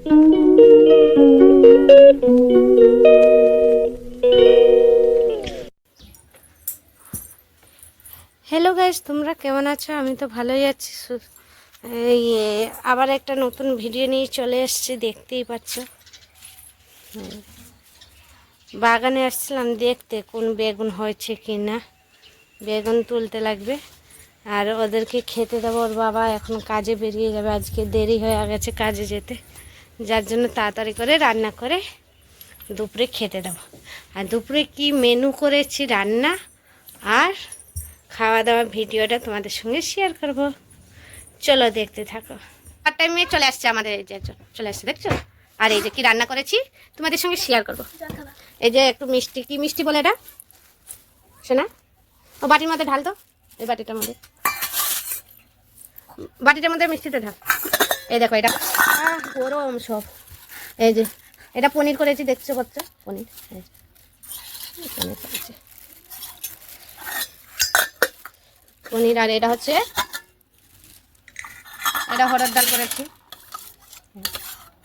Hello guys, তোমরা কেমন আছো? আমি তো ভালোই আছি। এই আবার একটা নতুন ভিডিও নিয়ে চলে এসেছি, দেখতেই পাচ্ছ। বাগানে আসছিলাম দেখতে কোন বেগুন হয়েছে কি না। বেগুন তুলতে লাগবে আর ওদেরকে খেতে দেবো। ওর বাবা এখন কাজে বেরিয়ে যাবে, আজকে দেরি হয়ে গেছে কাজে যেতে, যার জন্য তাড়াতাড়ি করে রান্না করে দুপুরে খেতে দেবো। আর দুপুরে কি মেনু করেছি রান্না আর খাওয়া দাওয়া ভিডিওটা তোমাদের সঙ্গে শেয়ার করব। চলো দেখতে থাকো। আর টাইমে চলে আসছে আমাদের, এই যে চলে আসছে দেখছো। আর এই যে কি রান্না করেছি তোমাদের সঙ্গে শেয়ার করব। এই যে একটু মিষ্টি, কি মিষ্টি বলে এটা শোনা, ও বাটির মধ্যে ঢাল তো, এই বাটিটার মধ্যে মিষ্টিটা ঢাল। এই দেখো এটা গরম সব। এই যে এটা পনির করেছি, দেখছো বাচ্চা, পনির পনির করেছি, পনির। আর এটা হচ্ছে এটা হরড় ডাল করেছি,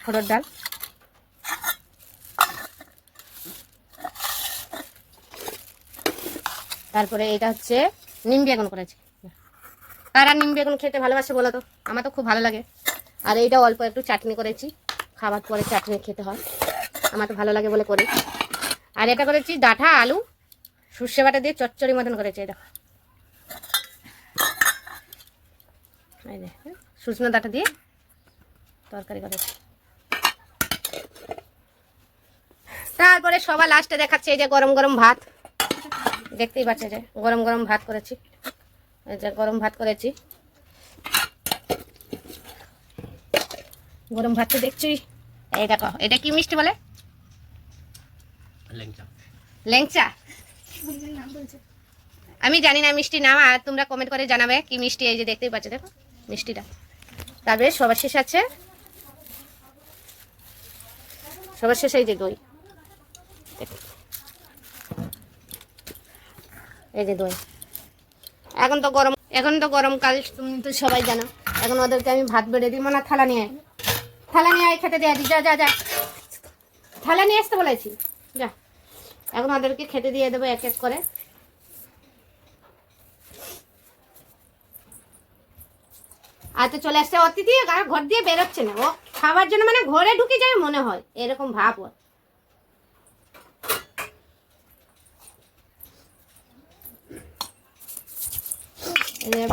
হরড় ডাল। তারপরে এটা হচ্ছে নিম বেগুন করেছি। কারা নিম বেগুন খেতে ভালোবাসে বলো তো? আমার তো খুব ভালো লাগে। আর এইটা অল্প একটু চাটনি করেছি, খাবার পরে চাটনি খেতে হয়, আমার তো ভালো লাগে বলে করি। আর এটা করেছি ডাঁটা আলু সর্ষে বাটা দিয়ে চচ্চড়ি মতন করেছি। এটা এই যে শুকনো ডাঁটা দিয়ে তরকারি করেছি। তারপরে সবার লাস্টে দেখাচ্ছে এই যে গরম গরম ভাত, দেখতেই পাচ্ছে যে গরম গরম ভাত করেছি। এই যে গরম ভাত করেছি, গরম ভাত তো দেখছি। এই দেখো এটা কি মিষ্টি বলে? ল্যাংচা। আমি জানি না মিষ্টি নাম, আর তোমরা কমেন্ট করে জানাবে কি মিষ্টি। এই যে দেখতেই পাচ্ছ দেখো মিষ্টিটা। তারপরে সবার শেষ আছে, সবার শেষে এই যে দই, এই যে দই। এখন তো গরমকাল, তুমি তো সবাই জানো। এখন ওদেরকে আমি ভাত বেড়ে দিই, মানে থালা নিয়ে খেতে দেওয়া দিই। যা যা যা থালা নিয়ে আসতে বলেছি, যা। এখন ওদেরকে খেতে দিয়ে দেবো এক এক করে। আর তো চলে আসছে অতিথি, ঘর দিয়ে বেরোচ্ছে না, ও খাবার জন্য মানে ঘরে ঢুকে যাবে মনে হয়, এরকম ভাব ওর।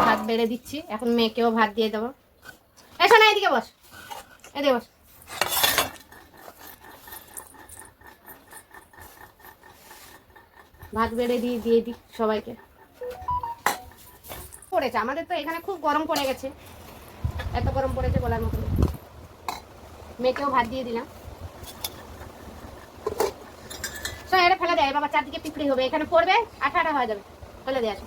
ভাত বেড়ে দিচ্ছি, এখন মেয়েকেও ভাত দিয়ে দেবো। এসো না, এদিকে বস, এদিকে বস। ভাত বেড়ে দিয়ে দিই সবাইকে। পড়েছে আমাদের তো এখানে, খুব গরম পড়ে গেছে, এত গরম পড়েছে বলার মতো। মেয়েকেও ভাত দিয়ে দিলাম। এটা ফেলে দেয় বাবা, চারদিকে পিঁপড়ি হবে, এখানে পড়বে আঠা আঠা হয়ে যাবে, ফেলে দেয়।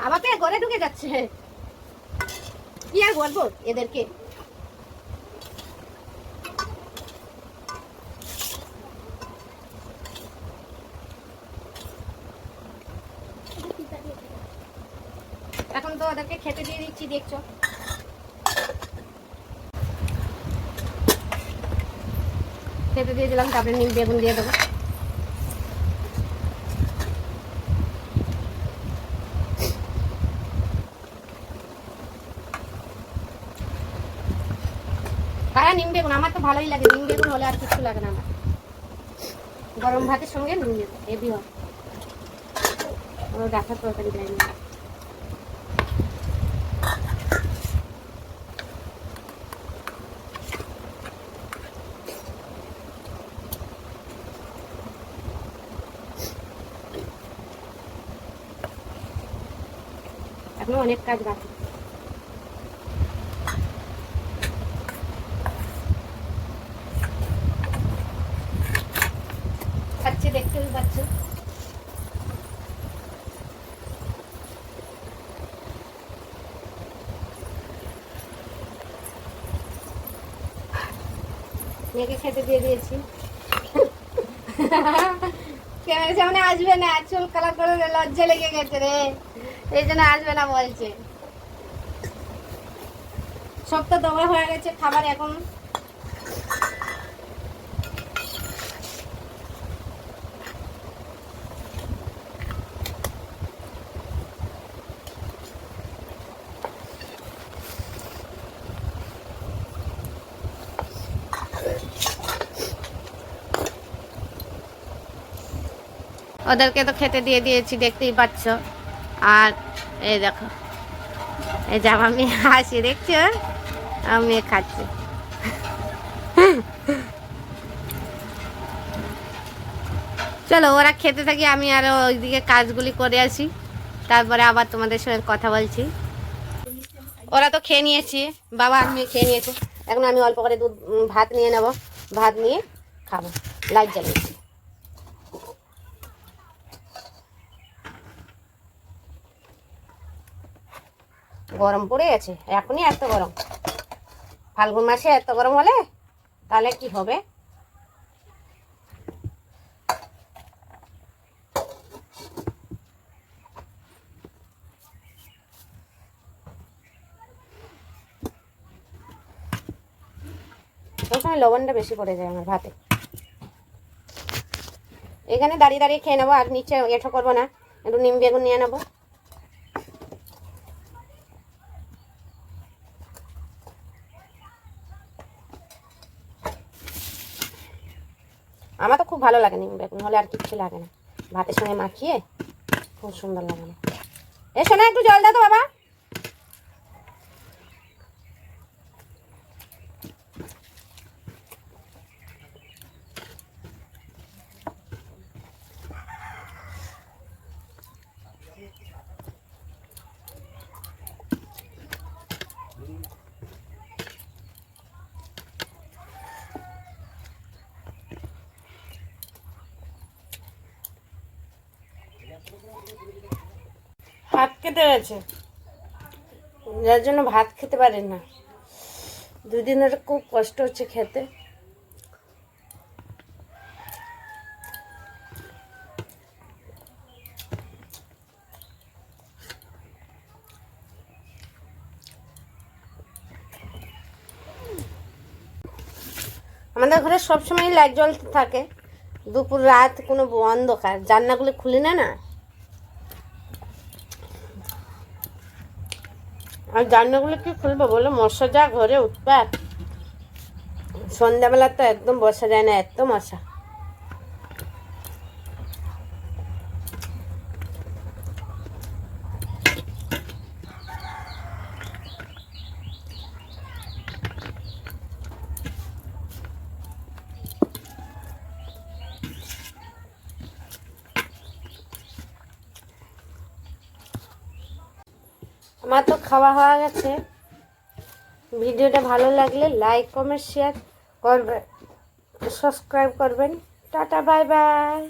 হাওয়া পেয়ে ঘরে ঢুকে যাচ্ছে, কি আর বলবো এদেরকে। এখন তো ওদেরকে খেতে দিয়ে দিচ্ছি, দেখছো। খেতে দিয়ে দিলাম, তারপরে নিম বেগুন দিয়ে দেবো। কারা নিম বেগুন? আমার তো ভালোই লাগে, নিম বেগুন হলে আর কিছু লাগে না আমার। গরম ভাতের সঙ্গে নিম বেগুন হেভি হয়। ও ডাকার তরকারি দেয়নি। এখনো অনেক কাজ বাকি। খাচ্ছে, দেখতেই পাচ্ছ। মেয়েকে খেতে দিয়ে দিয়েছি। ক্যামেরার সামনে আসবে না, চুল কালার করে লজ্জা লেগে গেছে রে, এই জন্য আসবে না বলছে। সব তো দমা হয়ে গেছে খাবার এখন। ওদেরকে তো খেতে দিয়ে দিয়েছি, দেখতেই পাচ্ছ। আর এই দেখো, এই যে আমার মেয়ে হাসি দেখছো, আমার মেয়ে খাচ্ছে। চলো ওরা খেতে থাকি, আমি আরো ওইদিকে কাজগুলি করে আসি, তারপরে আবার তোমাদের সঙ্গে কথা বলছি। ওরা তো খেয়ে নিয়েছি, বাবা আর মেয়ে খেয়ে নিয়েছে। এখন আমি অল্প করে দুধ ভাত নিয়ে নেব, ভাত নিয়ে খাবো। লাইট জ্বালিয়েছি। গরম পড়ে গেছে, এখনই এত গরম। ফাল্গুন মাসে এত গরম হলে তাহলে কি হবে। ওই সময় লবণটা বেশি পড়ে যায় আমার ভাতে। এখানে দাঁড়িয়ে দাঁড়িয়ে খেয়ে নেবো, আর নিচে এঠো করবো না। একটু নিম বেগুন নিয়ে নেবো। আমার তো খুব ভালো লাগে নিম বেগুন হলে, আর কিচ্ছু লাগে না। ভাতের সঙ্গে মাখিয়ে খুব সুন্দর লাগে না। এ শোনা, একটু জল দাও তো বাবা। ভাত খেতে গেছে, যার জন্য ভাত খেতে পারেন না। দুদিন ধরে খুব কষ্ট হচ্ছে খেতে। আমাদের ঘরে সবসময় লাইট জ্বলতে থাকে, দুপুর রাত কোনো অন্ধকার, জানলাগুলো খুলি না। আর জানলাগুলো কি খুলবো বলো, মশা যা ঘরে উৎপাত। সন্ধ্যাবেলা তো একদম বসা যায় না, এত মশা। আমার তো খাওয়া হয়ে গেছে। ভিডিওটা ভালো লাগলে লাইক কমেন্ট শেয়ার করবেন, সাবস্ক্রাইব করবেন। Tata bye bye.